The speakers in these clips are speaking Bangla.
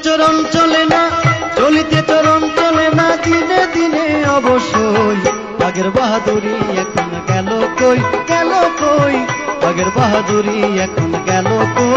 চরণ চলে না, চলিতে চরণ চলে না, দিনে দিনে অবশ্যই আগের বাহাদুরি এখন গেল কই, গেল কই, আগের বাহাদুরি এখন গেল কই।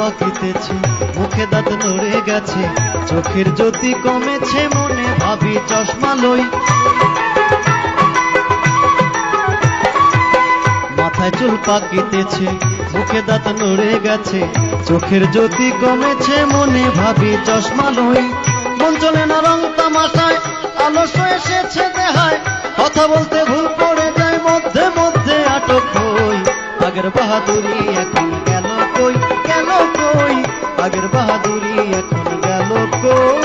পাকিতেছে, মুখে দাঁত নড়ে গেছে, চোখের জ্যোতি কমেছে, মনে ভাবি চশমা লই। মাথায় চুল পাকিতেছে, মুখে দাঁত নড়ে গেছে, চোখের জ্যোতি কমেছে, মনে ভাবি চশমা লই। মন চলে না রং তামাশায়, আলস্য এসেছে দেহায়, কথা বলতে ভুল পড়ে যায়, মধ্যে মধ্যে আটক হই। আগের বাহাদুরি এখন গেল কই, গেল কই, আগের বাহাদুরি এখন গেল কই।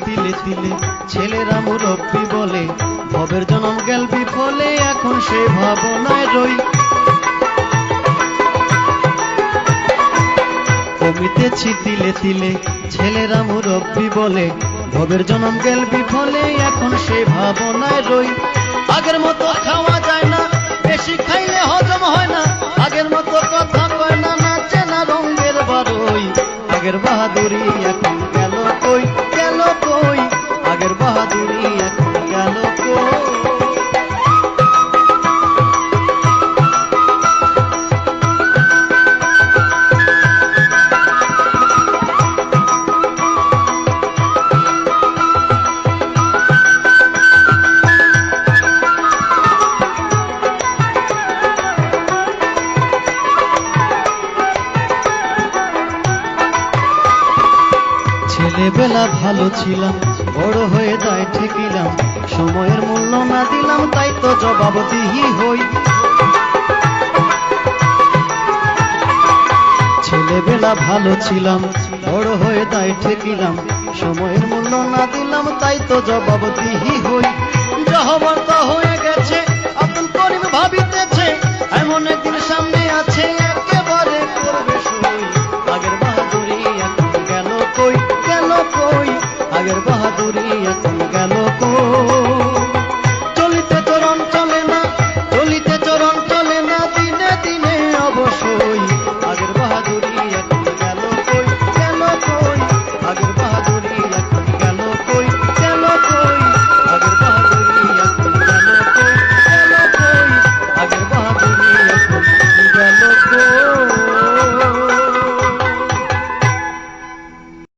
তিলে তিলে ছেলেরা মুরব্বি বলে, ভবের জনম গেল বিফলে, এখন সে ভাবনায় রই। কমিতেছি তিলে তিলে ছেলেরা মুরব্বি বলে, ভবের জনম গেল বিফলে, এখন সে ভাবনায় রই। আগের মতো খাওয়া যায় না, বেশি খাইলে হজম হয় না, আগের মতো কথা কয় না, নাচে না রঙের বারোই। আগের বাহাদুরি এখন গেল কই, গেল কই, আগের বাহাদুরি এখন গেল কই। ছেলেবেলা ভালো ছিলাম, বড় হয়ে যায় ঠেকিলাম, সময়ের মূল্য না দিলাম, তাই তো জবাবদিহি হই। ছেলেবেলা ভালো ছিলাম, বড় হয়ে যায় ঠেকিলাম, সময়ের মূল্য না দিলাম, তাই তো জবাবদিহি হই। যা হবার তা হয়ে